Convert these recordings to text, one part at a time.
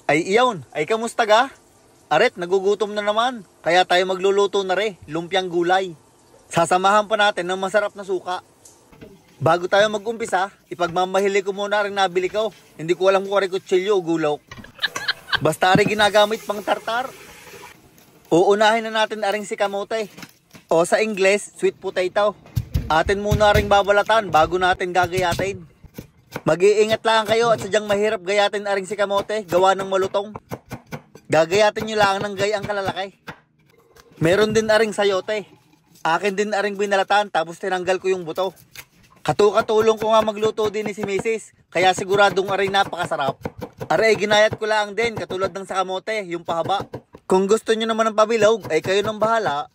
Ay iyon, ay kamusta ga? Aret, nagugutom na naman. Kaya tayo magluluto na lumpiang gulay. Sasamahan pa natin ng masarap na suka. Bago tayo mag-umpisa, ipagmamahili ko muna rin nabili ko. Hindi ko alam kung ari kutsilyo o gulok. Basta ari ginagamit pang tartar. Uunahin na natin aring si kamote. O sa Ingles, sweet potato. Atin muna ring babalatan bago natin gagayatin. Mag-iingat lang kayo at sadyang mahirap gayatin aring si kamote, gawa ng malutong. Gagayatin nyo lang ng gayang kalalaki. Meron din aring sayote. Akin din aring binalatan tapos tinanggal ko yung buto. Katulong ko nga magluto din ni si Mrs. Kaya siguradong aring napakasarap. Aray, ginayat ko lang din katulad ng sa kamote, yung pahaba. Kung gusto nyo naman ng pabilog, ay kayo nang bahala.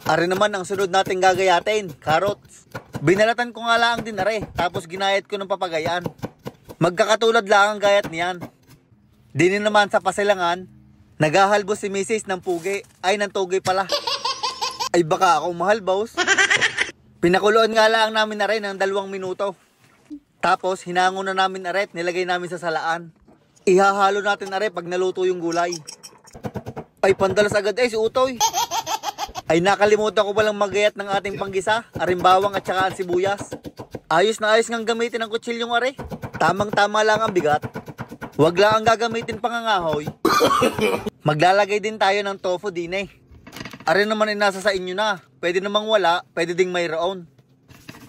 Ari naman ang sunod nating gagayatin, carrots. Binalatan ko nga lang din are, tapos ginayat ko ng papagayan. Magkakatulad lang ang gayat niyan. Dinin naman sa pasilangan, naghahalbos si Mrs. ng pugi, ay ng tugi pala. Ay baka ako mahal, boss. Pinakuluan nga lang namin na rin ng 2 minuto. Tapos hinango na namin aret, nilagay namin sa salaan. Ihahalo natin are pag naluto yung gulay. Ay pandalas agad si Utoy. Ay nakalimutan ko palang magayat ng ating panggisa, arimbawang at saka ang sibuyas. Ayos na ayos ngang gamitin ang kutsilyong are. Tamang-tama lang ang bigat. Wag lang ang gagamitin pangangahoy. Maglalagay din tayo ng tofu din eh. Are naman ay nasa sa inyo na. Pwede namang wala, pwede ding mayroon.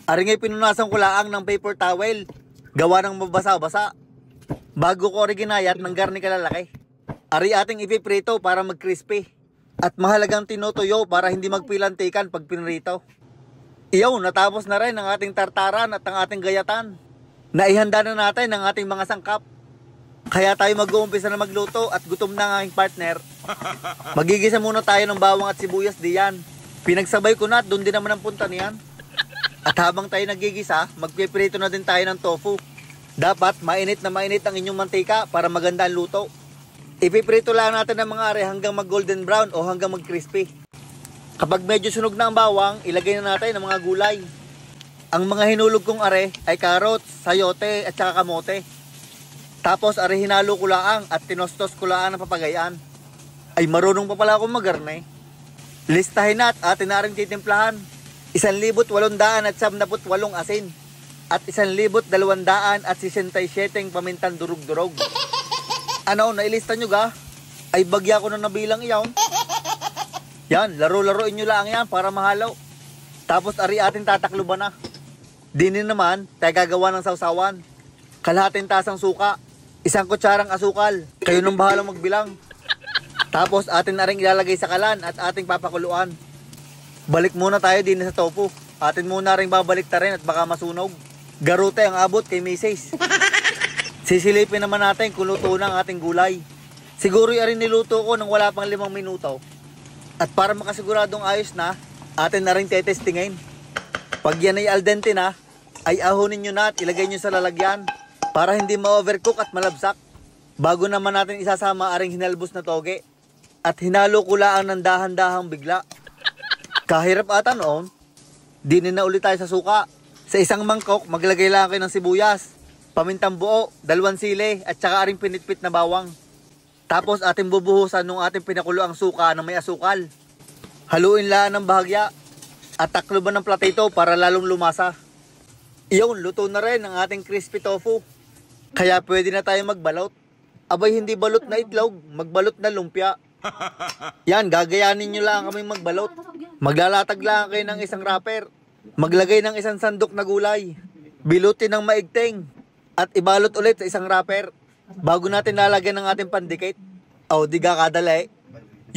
Are ngay pinunasan ko laang ng paper towel. Gawa ng mabasa-basa. Bago ko ginayat ng garni kalalaki. Ari ating ipiprito para mag-crispy. At mahalagang tinutuyo para hindi magpilantikan pag pinrito. Iyaw, natapos na rin ang ating tartaran at ang ating gayatan. Naihanda na natin ang ating mga sangkap. Kaya tayo mag-uumpisa na magluto at gutom na ang aking partner. Magigisa muna tayo ng bawang at sibuyas diyan. Pinagsabay ko na at doon din naman ang punta niyan. At habang tayo nagigisa, magpiprito na din tayo ng tofu. Dapat mainit na mainit ang inyong mantika para maganda ang luto. Ipiprito lang natin ang mga are hanggang mag golden brown o hanggang mag crispy. Kapag medyo sunog na ang bawang, ilagay na natin ang mga gulay. Ang mga hinulog kong are ay carrots, sayote at saka kamote. Tapos are hinalo ko lang at tinostos ko lang ng papagayan. Ay marunong pa pala akong magarne. Listahin na at atin na rin titimplahan. 1,878 asin. At 1,267 pamintang durug-durog. Ano, nailista nyo ga? Ay bagya ko na nabilang iyon. Yan, laro-laroin nyo lang yan para mahalaw. Tapos ari atin tatakluban na. Dinin naman, tayo gagawa ng sausawan. Kalahating tasang suka. 1 kutsarang asukal. Kayo nang bahalang magbilang. Tapos atin na rin ilalagay sa kalan at ating papakuluan. Balik muna tayo din sa tofu. Atin muna rin babalik ta rin at baka masunog. Garute ang abot kay Mrs. Sisilipin naman natin kung luto na ang ating gulay. Siguro rin niluto ko nang wala pang 5 minuto. At para makasiguradong ayos na, atin na rin tetestingin. Pag yan ay al dente na, ay ahonin nyo na at ilagay nyo sa lalagyan para hindi ma-overcook at malabsak. Bago naman natin isasama aring hinalbos na toge. At hinalo ko lang ng dahan-dahang bigla. Kahirap ata noon. Dinin na ulit tayo sa suka. Sa isang mangkok, maglagay lang kayo ng sibuyas, pamintang buo, 2 sili, at saka aring pinitpit na bawang. Tapos ating bubuhusan nung ating pinakulo ang suka na may asukal. Haluin lang ng bahagya at takluban ng platito para lalong lumasa. Iyon, luto na rin ang ating crispy tofu. Kaya pwede na tayo magbalot. Abay hindi balot na itlog, magbalot na lumpia. Yan, gagayanin nyo lang kami magbalot. Maglalatag lang kayo ng isang wrapper. Maglagay ng isang sandok na gulay. Bilutin ng maigting. At ibalot ulit sa isang wrapper. Bago natin lalagyan ng ating pandikit. O, di ka kadali.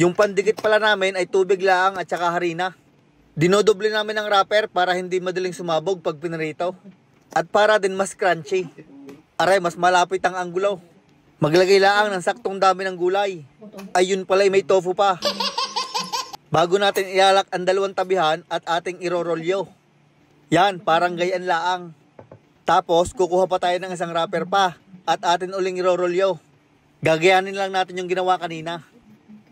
Yung pandikit pala namin ay tubig lang at saka harina. Dinodoble namin ang wrapper para hindi madaling sumabog pag pinrito. At para din mas crunchy. Aray, mas malapit ang anggulo. Maglagay lang ng saktong dami ng gulay. Ayun pala may tofu pa. Bago natin ialak ang 2 tabihan at ating irorolyo. Yan, parang gayan laang. Tapos, kukuha pa tayo ng isang wrapper pa at atin uling irorolyo. Gagayanin lang natin yung ginawa kanina.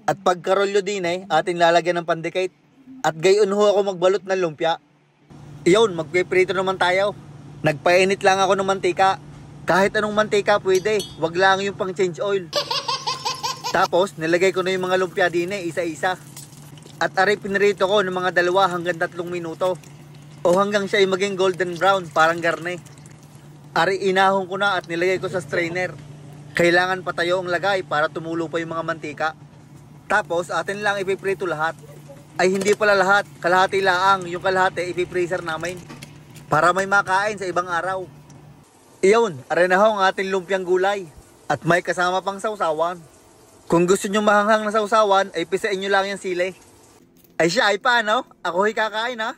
At pagkarolyo din atin lalagyan ng pandikit. At gayon ho ako magbalot ng lumpia. Iyon, magpiprito naman tayo. Nagpainit lang ako ng mantika. Kahit anong mantika pwede, wag lang yung pang change oil. Tapos, nilagay ko na yung mga lumpia din isa-isa. At aray pinirito ko ng mga 2 hanggang 3 minuto. O hanggang siya ay maging golden brown, parang garne. Aray inahon ko na at nilagay ko sa strainer. Kailangan patayo ang lagay para tumulo pa yung mga mantika. Tapos, atin lang ipiprito lahat. Ay hindi pala lahat, kalahati laang. Yung kalahati ipipreaser namin para may makain sa ibang araw. Iyon, aray na ho ang ating lumpiang gulay. At may kasama pang sausawan. Kung gusto nyo mahanghang na sausawan, ay pisain nyo lang yung sili. Ay siya, ay paano? Ako ay kakain ha.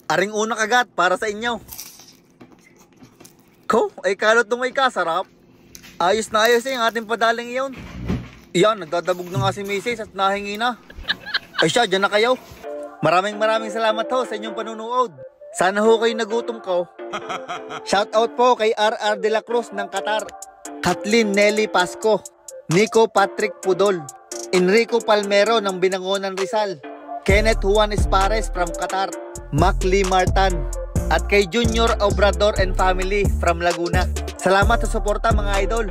Aring unang kagat para sa inyo. Ko, ay kalot nung ay kasarap. Ayos na ayos yung ating padaling iyon. Iyan, nagdadabog na nga si Mrs. at nahingi na. Ay siya, dyan na kayo. Maraming salamat ho sa inyong panunood. Sana ho kayo nagutom ko. Shoutout po kay RR De La Cruz ng Qatar, Kathleen Nelly Pasco, Nico Patrick Pudol, Enrico Palmero ng Binangonan Rizal, Kenneth Juan Espares from Qatar, Mac Lee Martan, at kay Junior Obrador and family from Laguna. Salamat sa suporta mga idol.